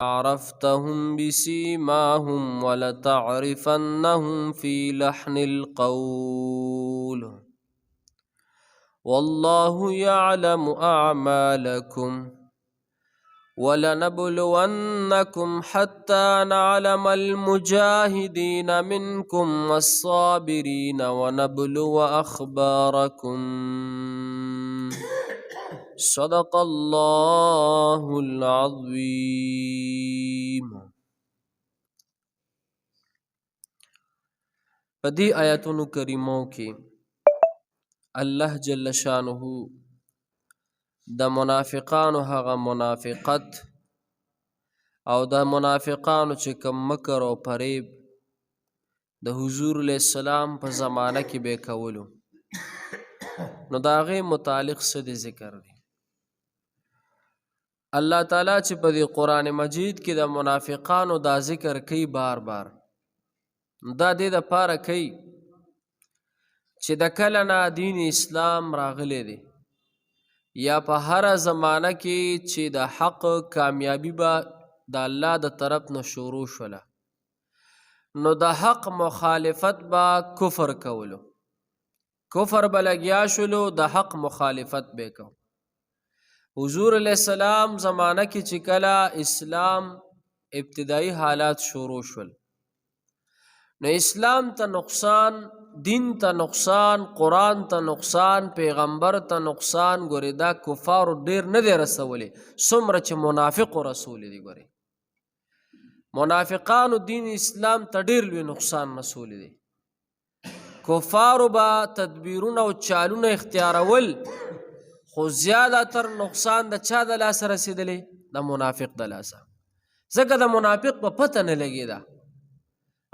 عرفتهم بسيماهم ولتعرفنهم في لحن القول والله يعلم أعمالكم ولنبلونكم حتى نعلم المجاهدين منكم والصابرين ونبلو أخباركم صدق الله العظيم. پدی آیاتونو کریمو کې الله جل شانه د منافقانو هغه منافقت او د منافقانو چې کوم مکر او فریب د حضور علیہ السلام په زمانه کې به کولو نو د هغې متعلق څه د ذکر دی. الله تعالی چې په دې قرآن مجید کې د منافقانو دا ذکر کوي بار بار، دا دې دپاره کوي چې د کله نه دین اسلام راغلی دی یا په هره زمانه کې چې د حق کامیابی به د الله د طرف نه شروع شوله نو د حق مخالفت به کفر کولو، کفر به لګیا شولو، د حق مخالفت به کو. حضور علیہ السلام زمانه کې چې کله اسلام ابتدائی حالات شروع شول نو اسلام ته نقصان، دین ته نقصان، قرآن ته نقصان، پیغمبر ته نقصان، ګورې دا کفارو ډیر نه دی رسولی څومره چې منافقو رسولی دی. ګورې منافقانو دین اسلام ته ډیر لوی نقصان رسولی دی. کفارو به تدبیرونه او چالونه اختیارول خو زیاده تر نقصان د چا د لاسه رسېدلی؟ د منافق د لاسه. ځکه د منافق په پته نه لګېده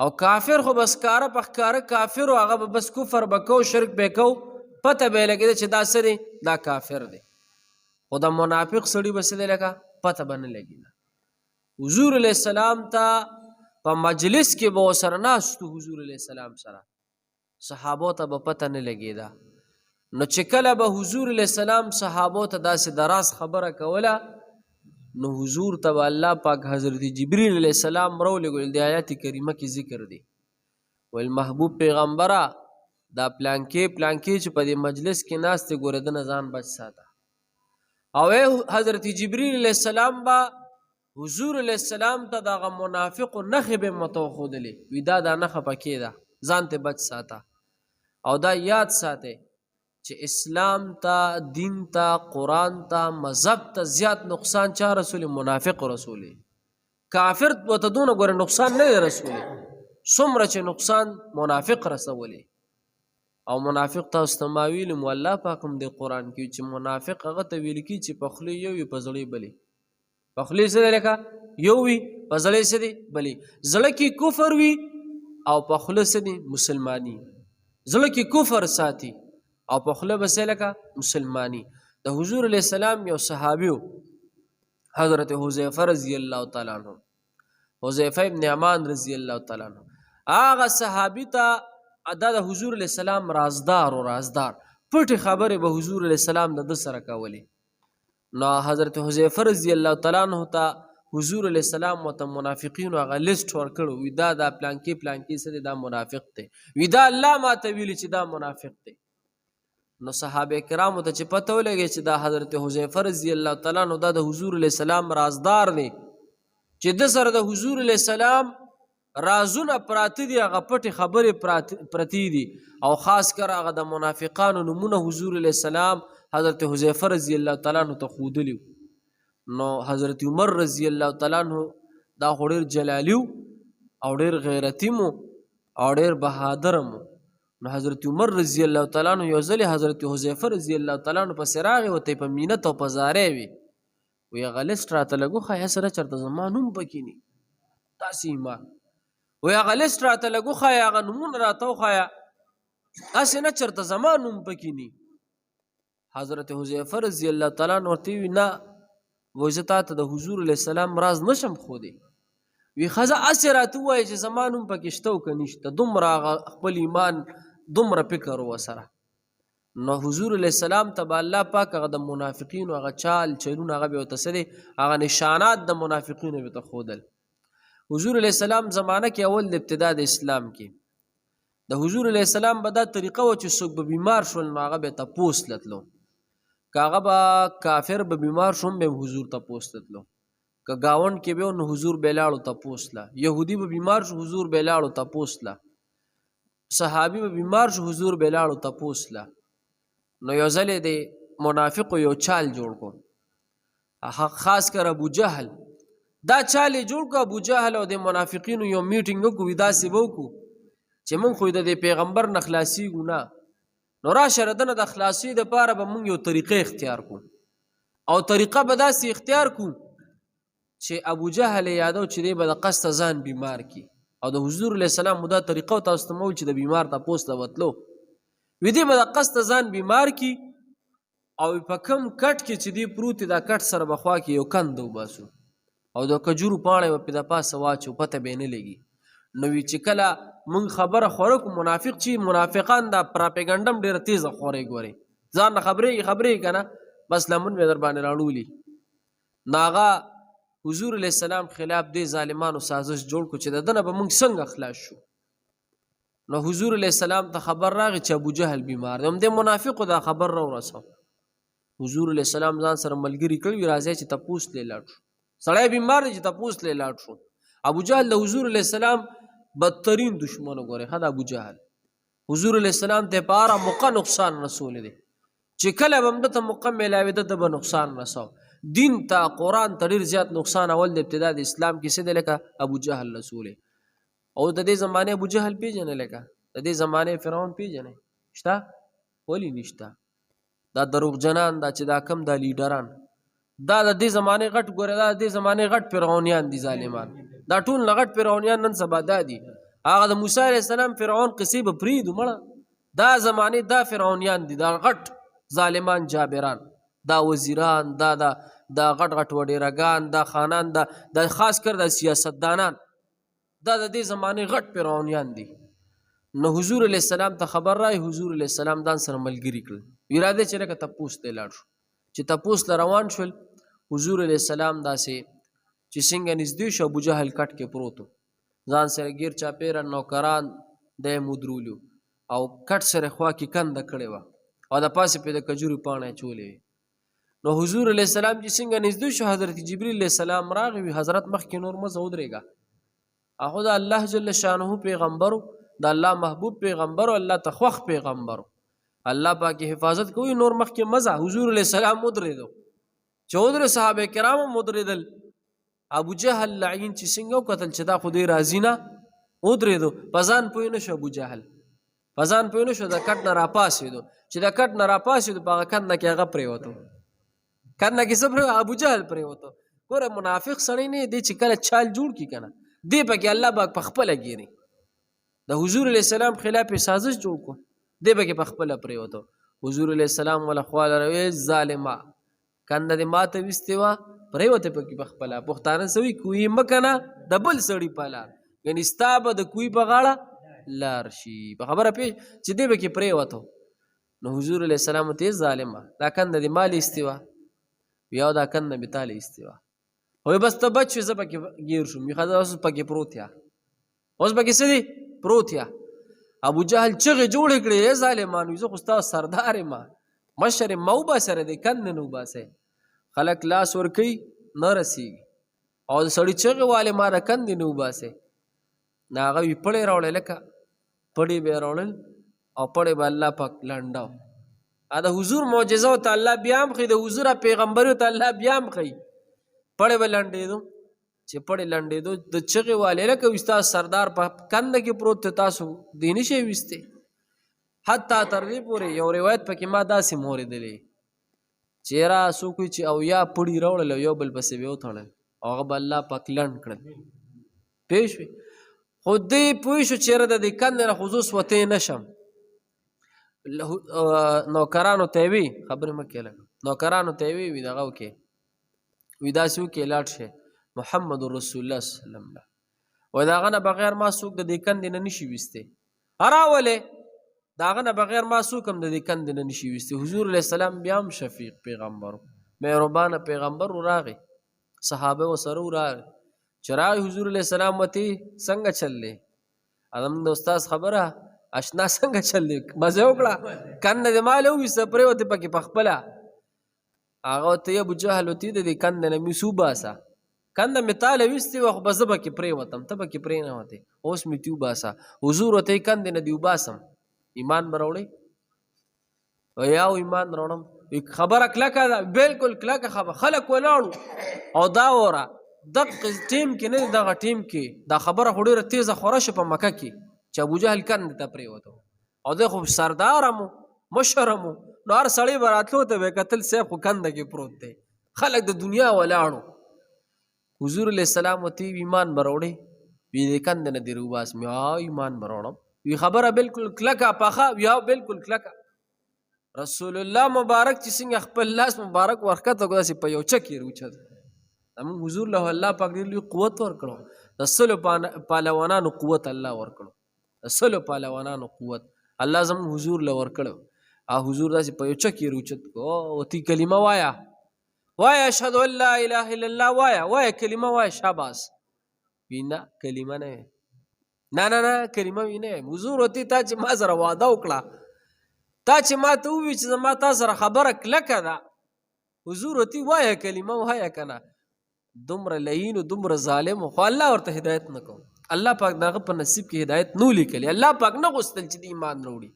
او کافر خو بس کاره په ښکاره کافر و، هغه به بس کفر به کو، شرک به کو، پته به یې لګېده چې دا څه دی؟ دا کافر دی. خو د منافق سړي به څه دی لکه پته به نه لګېده. حضور علیہ السلام ته په مجلس کې به ورسره ناستو، حضور علیہ السلام سره صحابو ته به پته نه لګېده. نو چې کله به حضور علیہ السلام صحابو ته داسې دراز خبره کوله نو حضور ته به الله پاک حضرت جبریل علیہ السلام راولېږل. د آیات کریمه کې ذکر دی، ویل محبوب پیغمبره دا پلانکې چې په دې مجلس کې ناست دی ګوره د نه ځان بچ ساته. او حضرت جبریل علیہ السلام به حضور علیہ السلام ته دغه منافقو نښې به مته وښودلې، وي دا نښه پکې ده، ځان ته بچ ساته. او دا یاد ساتئ چې اسلام ته، دین ته، قرآن ته، مذهب ته زیات نقصان چا رسولی؟ منافق رسولی. کافر ورته دونه ګوره نقصان نه دی رسولی څومره چې نقصان منافق رسولی. او منافق تاسو ته ما ویلي مو الله پاک هم د قرآن کې چې منافق هغه ته ویل کي چې په خولې یو وي په زړه بلې. په خولې څه دی لکه یو وي، په زړه څه دی بلې. زړه کې کفر وي او په خوله څه دی مسلماني. زړه کې کفر ساتي او په خوله به څه لکه مسلماني. د حضور علیہ السلام یو صحابي و حضرت حذیفه رضی الله تعالی عنہ، حذیفه ابن یمان رضی الله تعالی عنہ. هغه صحابي ته دا د حضور علیہ السلام رازدار و رازدار پټې خبرې به حضور علیہ السلام د ده سره کولې. نو حضرت حذیفه رضی الله تعالی عنہ ته حضور علیہ السلام ورته منافقینو هغه لیسټ ورکړو، وي دا پلانکې څه دی، دا منافق دی، وي دا الله ماته ویلي چې دا منافق دی. نو صحابه کرامو ته چې پته ولګي چې دا حضرت حذیفه رضی الله تعالی عنہ دا د حضور علیہ السلام رازدار دی چې د سره د حضور علیہ السلام رازونه پراته دي، هغه پټې خبرې پرتې دي، او خاص کر هغه د منافقانو نومونه حضور علیہ السلام حضرت حذیفه رضی الله تعالی عنہ ته ښودلي. نو حضرت عمر رضی الله تعالی عنہ دا خو ډېر جلالي او ډېر غیرتي مو او ډېر بهادره مو. نو حضرت عمر رضی الله تعالی عنہ یو ځل حضرت حذیفه رضی الله تعالی عنہ پسې راغی، ورته په مینت او په زارۍ وي، وی هغه لیسټ راته لږ وښایه سره چېرته زما نوم پکې نه داسې ایمان، وی هغه لیسټ راته لږ وښایه، هغه نومونه راته وښایه، هسې نه چېرته زما نوم پکې نه. حضرت حذیفه رضی الله تعالی عنہ ورته وي نه، وایي زه تا ته د حضور علیہ السلام راز نشم ښودی. وی ښځه هسې راته ووایه چې زما نوم پکې شته او که نشته. دومره هغه خپل ایمان دومره فکر و سره. نو حضور علیہ السلام ته به الله پاک هغه د منافقینو هغه چال چلونه هغه به ورته څه دی هغه نشانات د منافقینو به ورته ښودل. حضور علیہ السلام زمانه کې اول د ابتدا د اسلام کې د حضور علیہ السلام به دا طریقه و چې څوک به بیمار شول نو هغه به تپوس تللو، که هغه به کافر به بیمار شو هم به حضور تپوس تللو، که ګاونډ کې به نو حضور به لاړو تپوس له، یهودي به بیمار شو حضور به لاړو تپوس له، صحابي به بیمار شو حضور به لاړو تپوس له. نو یو ځل د منافقو یو چال جوړ کو، خاص کر ابو جهل دا چال جوړ کو. ابو جهل او د منافقینو یو میټینګ وکړو، داسې به وکړو چې موږ خو د پیغمبر نه خلاصېږو نه، نو راشه ردنه د خلاصۍ دپاره به موږ یو طریقه اختیار کړو، او طریقه به داسې اختیار کړو چې ابو جهل یادو چې دی به د قصد ځان بیمار کی، او د حضور علیه السلام مو دا طریقه تاسو ته مول چې د بیمار تپوس ته وتلو وي دی به د قصد ځان بیمار کی، او په کم کټ کې چې دی پروت دا کټ سره به خوا کې یو کند وباسو او د کجورو پاڼې به پې د پاسه واچو، پته به یې نه لګي. نو وي چې کله موږ خبره خوره کړو منافق چې منافقان دا پراپیګنډم ډېره تیزه خورې ګورې ځان نه خبرېږي که نه بس لمون به در باندې راړولي. نو هغه حضور علیه السلام خلاف دې ظالمانو سازش جوړ کړو چې د ده نه به موږ څنګه خلاص شو. نو حضور علیه السلام ته خبر راغی چې ابو جهل بیمار دی، همدې منافقو دا خبر راورسو. حضور علیه السلام ځان سره ملګري کړي راځي چې تپوس ترې لاړ شو، سړی بیمار دی چې تپوس ترې لاړ شو. ابو جهل د حضور علیه السلام بدترین دشمن وګورئ ښه د ابو جهل. حضور علیه السلام ته په هره موقع نقصان رسولی دی، چې کله به همده ته موقع میلاوېده ده به نقصان رسو. دین ته قرآن ته ډېر زیات نقصان اول د ابتدا د اسلام کې څه دی لکه ابو جهل رسولی. او د دې زمانې ابو جهل پیژنې لکه د دې زمانې فرعون پیژنې شته؟ ولې نشته؟ دا دروغجنان دا چې دا کم دا لیډران دا د دې زمانې غټ ګوره دا د دې زمانې غټ فرعونیان دي ظالمان، دا ټول نه غټ فرعونیان نن سبا دا دي. هغه د موسی علیه السلام فرعون قصې به پرېږدو مړه، دا زمانې دا فرعونیان دي، دا غټ ظالمان جابران، دا وزیران، دا غټ غټ وډیرګان، دا خانان، دا خاص کر دا سیاستدانان، دا د دې زمانې غټ فرعونیان دي. نو حضور علیه السلام ته خبر راغی، حضور علیه السلام ځان سره ملګري کړل، اراده چې لکه تپوس ته لاړ شو. چې تپوس ته روان شول حضور علیه السلام داسې چې څنګه نږدې شو ابو جهل کټ کې پروت و، ځان سره ګیر چاپېره نوکران دی مدرولي او کټ سره خوا کې کنده کړې وه او د پاسې پې د کجورو پاڼه اچولې وې. نو حضور علیه السلام چې څنګه نږدې شو حضرت جبریل علیه السلام راغی، وي حضرت مخکې نور مه ځه ودرېږه، هغه د الله جل شانه پیغمبرو، د الله محبوب پیغمبرو، الله ته خوښ پیغمبرو، الله پاک حفاظت کوي، نور مخکې مه ځه. حضور علیه السلام ودرېدو، چې ودرې صحابه کرام هم ودرېدل. ابو جهل لعین چې څنګه وکتل چې دا خو دوی راځي نه، ودرېدو، په ځان پوه نه شو ابو جهل، په ځان پوه نه شو، د کټ نه راپاسېدو، چې د کټ نه راپاسېدو په هغه کنده کې هغه پرېوتو، کنده کې څه پرېوتو؟ ابو جهل پرېوتو. ګوره منافق سړی نه دی چې کله چال جوړ کړي که نه دی پکې الله پاک په خپله ګیري. د حضور علیه السلام خلاف یې سازش جوړ کړو، دی پکې په خپله پرېوتو. حضور علیه السلام وله خواله روي ظالمه کنده دې ماته ویستې وه پرېوتې پکې په خپله. پښتانه څه وایي کوهي مه کنه د بل سړي په لار، یعنې ستا به د کوهي په غاړه لار شي، په خبره پوه چې دی پکې پرېوتو. نو حضور علیه السلام ته ظالمه دا کنده دې ما لیستې وه یا دا کنده مې تا لیستې وه، وایي بس ته بچ شوې زه پکې ګیر شوم، ښه اوس پکې پروت یا اوس پکې څه دی پروت یا. ابو جهل چغې جوړې کړې ظالمانو، زه خو ستاسو سردار یم، مشر یم، ما وباسه د کند نه وباسئ. خلک لاس ورکوي نه رسېږي، او د سړي چغې والې ما د کندې نه وباسئ. نو هغه وي پړې راوړی، لکه پړې به یې راوړل او پړې به الله پاک لنډه. د حضور معجزه ورته الله بیا هم ښایي، د حضور پیغمبري ورته الله بیا هم ښایي. پړې به لنډېدو، چې پړې لنډېدو د چغې والې لکه وي ستاسو سردار په کنده کې پروت دی، تاسو دی نه شئ ویستی. حتی تر دې پورې یو روایت پکې ما داسې مورېدلی چې یاره څوک وایي چې او یا پړي راوړل او یو بل پسې به وتړل او هغه به الله پاک لنډ کړل، پوه شوې. خو دی پوه شو چې یاره د دې کندې نه خو زه اوس وتی نه شم. نوکرانو ته یې وي خبرې مه کوې لږ، نوکرانو ته یې وي دغه وکړې، وي داسې وکړې لاړ شئ محمد رسول الله صلی الله علیه وسلم، وایي د هغه نه بغیر ما څوک د دې کندې نه نشي ویستی. راولې د هغه نه بغیر ما څوک هم د دې کندې نه نشي ویستی. حضور علیه السلام بیا هم شفیق پیغمبر مهربانه پیغمبر راغی، صحابه ورسره راغی. چې راغی حضور علیه السلام ورته څنګه چل دی؟ زموږ د استاد خبره اشنا څنګه چل دی؟ مزه وکړه، کنده دې مال وویسته پرېوتې پکې پخپله. هغه ورته ابوجهل ورته د دې کنده نه مې وباسه، کنده مې تاله ویستې وه خو به زه پکې پرېوتم، ته پکې پرېنوتې، اوس مې تې وباسه. حضور ورته کندې نه دې وباسم، ایمان به راوړئ؟ یا ایمان راوړم. خبره کلکه ده، بلکل کلکه خبره. خلک ولاړو او دا وره دغه ټیم کې نه دغه ټیم کې دا خبره خو ډېره تیزه خوره شوه په مکه کې چې ابوجهل کندې ته پرېوته، او دی خو سردار هم مشر هم نو هر سړی به راتلو ته به یې کتل صاحب خو کنده کې پروت دی. خلک د دنیا ولاړو. حضور علیه السلام ورته ایمان به راوړئ؟ وی د کندې نه دې راوباسم. ایمان به راوړم. وی خبره بلکل کلکه پخه، یا بلکل کلکه. رسول الله مبارک چې څنګه خپل لاس مبارک ورښکته کړو داسې په یو چک یې راوچت. زموږ حضور له الله پاک ډېر لوی قوت ورکړو، د سلو پهلوانانو قوت الله ورکړو، د سلو پهلوانانو قوت الله زموږ حضور له ورکړو. او حضور داسې په یو چک یې راوچت کړو. او تی کلمه وایه، وایه اشهد ان لا اله الا الله، وایه کلمه وایه، شاباس. وی نه کلمه نه وی، نه کلمه وی نه. حضور ورته تا چې ما سره وعده وکړه، تا چې ما ته ووایي چې زما تا سره خبره کلکه ده، حضور ورته وایه کلمه وایه که نه. دومره لعین و دومره ظالم خو الله ورته هدایت نه کوم. الله پاک د هغه په نصیب کې هدایت نو لیکلی، الله پاک نه غوښتل چې د ایمان راوړي.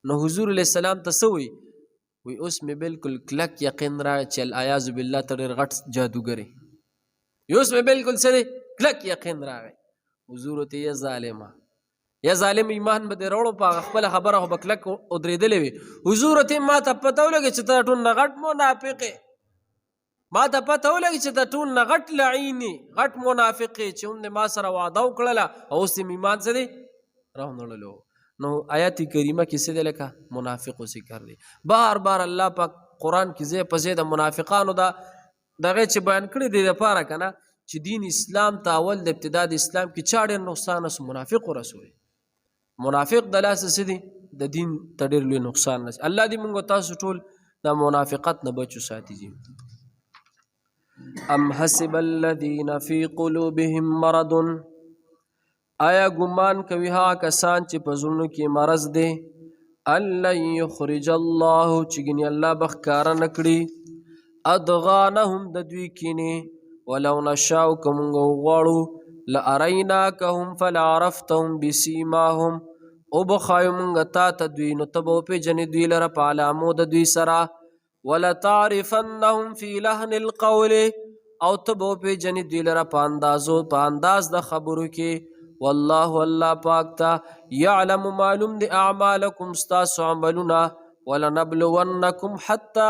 نو حضور علیه السلام ته څه وایي؟ وی اوس مې بلکل کلک یقین راغی چې العیاذ بالله ته ډېر غټ جادوګر یې. اوس مې بلکل څه دی کلک یقین راغی. حضور ورته یا ظالمه، یا ظالم ایمان به دې راوړو، په هغه خپله خبره خو به کلک ودرېدلې وي. حضور ورته ما ته پته ولګي چې ته ټول نه غټ منافق یې، ما ته پته ولګي چې ته ټول نه غټ لعین یې، غټ منافق یې، چې هم ما سره وعده وکړله او اوس یې ایمان څه دی راونړلو. نو آیات کریمه کې څه دی لکه منافقو ذکر دی. بار بار الله پاک قرآن کې ځای په ځای د منافقانو دغه چې بیان کړي دی دپاره که نه چې دین اسلام ته اول د ابتدا د اسلام کې چا ډېر نقصان رسو؟ منافق ورسوي. منافق د لاسه څه دی د دین ته ډېر لوی نقصان رسي. الله دې موږ تاسو ټول د منافقت نه بچو ساتي. ام حسب الذین فی قلوبهم مرض، آیا ګمان کوي هغه کسان چې په زړونو کې مرض دی، ان لن یخرج الله چې ګنې الله به ښکاره نه کړي ادغانهم د دوی کینې، ولو نشاء که موږ وغواړو لاریناکهم فلعرفتهم بسیماهم، وبښایو موږ تا ته دوی نو ته به وپېژنې دوی لره په علامو د دوی سره، ولتعرفنهم فی لحن القول، او ته به وپېژنې دوی لره په انداز د خبرو کې. والله الله پاک ته یعلم معلوم دی اعمالکم ستاسو عملونه، ولنبلونکم حتی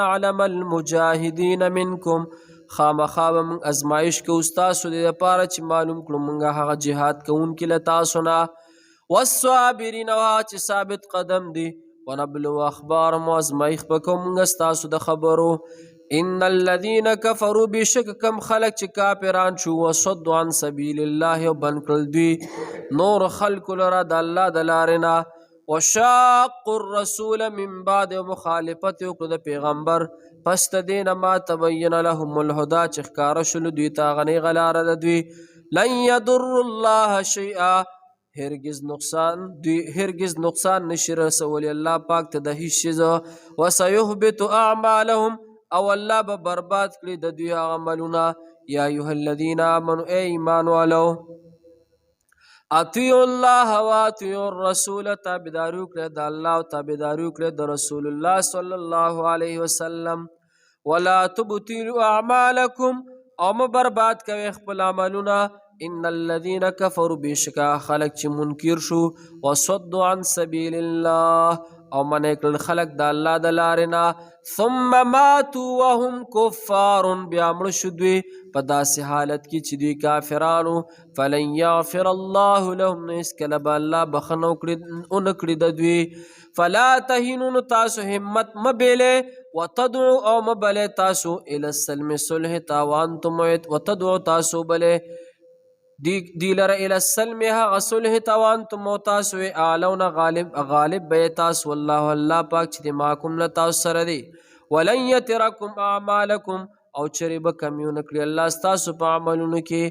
نعلم المجاهدین منکم، خامخا به موږ ازمایش کوو ستاسو د دپاره چې معلوم کړو موږ هغه جهاد کوونکي له تاسو نه، والصابرین او هغه چې ثابت قدم دي، ونبلو اخبارهم ازمایښت به کوو موږ ستاسو د خبرو. ان الذين كفروا بشک کم خلق چې کافران شو، وصدوا عن سبیل الله او بند کړل دوی نور خلق لره د الله د لارې نه، وشاقوا الرسول من بعد، مخالفت وکړو د پیغمبر پس د دې نه ما تبین لهم الهدى چې ښکاره شولو دوی ته هغه نیغه لاره د دوی. لن يضر الله شیئا، هرگز نقصان نشي رسولی الله پاک ته د هیڅ شي. وسيحبط اعمالهم، او الله به برباد کړي د دوی عملونه. یا ایها الذین آمنوا، ای ایمان والو، اطیعوا الله و اطیعوا الرسول، تابعداري وکړئ د الله او تابعداري وکړئ د رسول الله صلی الله علیه وسلم. ولا تبطلوا اعمالکم، او مه برباد کوئ خپل عملونه. ان الذين كفروا بشکا خلق چې منکر شو، وصدوا عن سبیل الله، او منع کړل خلق د الله د لارې نه، ثم ماتوا وهم کفار، بیا مړه شو دوی په داسې حالت کې چې دوی کافرانو. فلن یغفر الله لهم، نو هېڅکله به الله بخښنه ونه کړي د دوی. فلا تهینوا، نو تاسو همت مه بیلئ، وتدعوا او مه بلئ تاسو الی السلم صلح ته، وانتم وتدعوا تاسو بلئ دی لره الى السلم هغه صلح ته وانتم تاسو اعلون غالب به تاسو والله الله پاک چې ماکم له تاسو سره دی ولن يتركم اعمالكم او چری به کمیونه کړی الله ستاسو په عملونو کې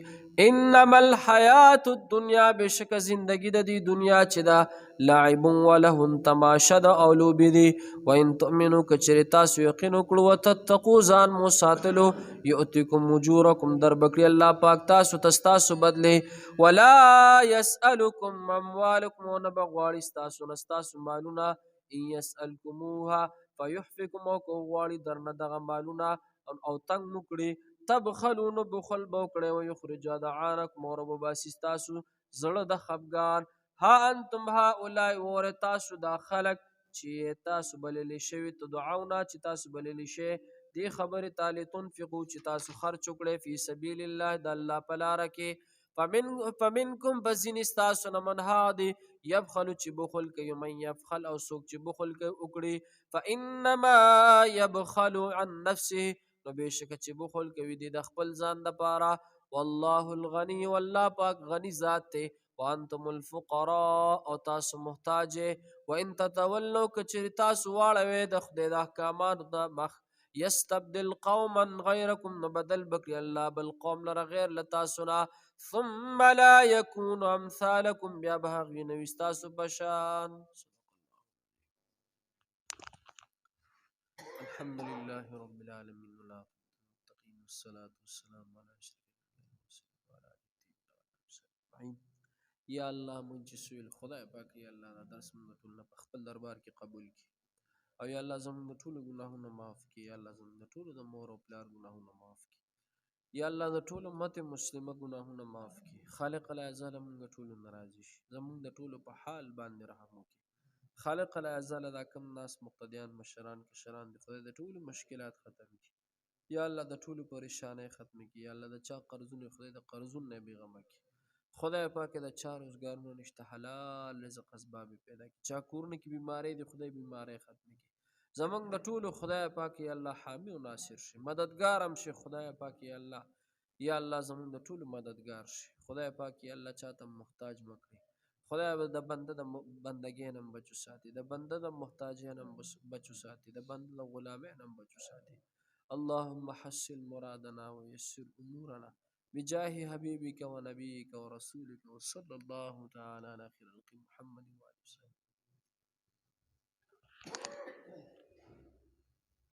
انما الحیات الدنیا بشک زندگی د دې دنیا چې دا لعب ولهن تماشا د او لوبې دي وان تؤمنوا کچری تاسو یقین وکړو وتتقوا ځان مو ساتلو یؤتکم اجورکم در بکړي الله پاک تاسو تاسو بدلی ولا يسألكم اموالکم ونبغواړي تاسو نستاسو مالونه ان يسألكموها فيحفكم او غواړي درنه دغه مالونه او تنگ مکړي تبخلون بخل بوکړي او یخرج دعانکم اور وباسي تاسو زړه د خفګان ها انتم هؤلاء ور تاسو دا خلق چې تاسو بللی شوی تدعونا چې تاسو بللی شي دی خبر تعالی تنفقو چې تاسو خرچ وکړي فی سبیل الله د الله په لار کې فمنکم بزین استاسو من هادي يبخل چې بخل کوي من يبخل او سوک چې بخل کوي وکړي فانما يبخل عن نفسه نو بشک چې بخل کوي د خپل ځان د پاره والله الغنی والله پاک غنی ذات ته وانتم الفقراء او تاسو محتاج وان تتولوا کچری تاسو واړوي د خدای د احکامات د مخ یستبدل قوما غیرکم نبدل بکری الله بل قوم لره غیر لتاسنا ثم لا يكون امثالکم بیا بهغی نوستاسو بشان الحمد لله رب العالمين والمتقين والصلاة والسلام على أشرف الأنبياء یا الله مونږ سویل خدای پاک یا الله دا درس مونږ ټول په خپل دربار کې قبول کړي او یا الله زموږ ټول ګناهونه معاف کړي یا الله زموږ ټول د مور او پلار ګناهونه معاف کړي یا الله د ټول امت مسلمه ګناهونه معاف کړي خالق العزل مونږ ټول ناراضي شي زموږ د ټول په حال باندې رحم وکړي خالق العزل دا کم ناس مقتدیان مشران کشران د خدای د ټولو مشکلات ختم کړي یا الله د ټولو پریشانۍ ختم کړي یا الله د چا قرضونه خدای د قرضونو نه بېغمه کړي خدای پاک د چا روزګارونو نشته حلال رزق اسباب پیدا کړي چا کورونه کې بیماری د خدای بیماری ختم کړي زمونږ د ټولو خدای پاک یا الله حامی او ناصر شي مددگار هم شي خدای پاک یا الله زمونږ د ټولو مددگار شي خدای پاک یا الله چاته محتاج مکړي خدای د بنده د بندګۍ نم بچو ساتي د بنده د محتاجۍ نم بچو ساتي د بنده د غلامۍ نم بچو ساتي اللهم حسن مرادنا ويسر امورنا بجاه حبيبك ونبيك ورسولك وصلى الله تعالى على خير خلق محمد وعلى اله وصحبه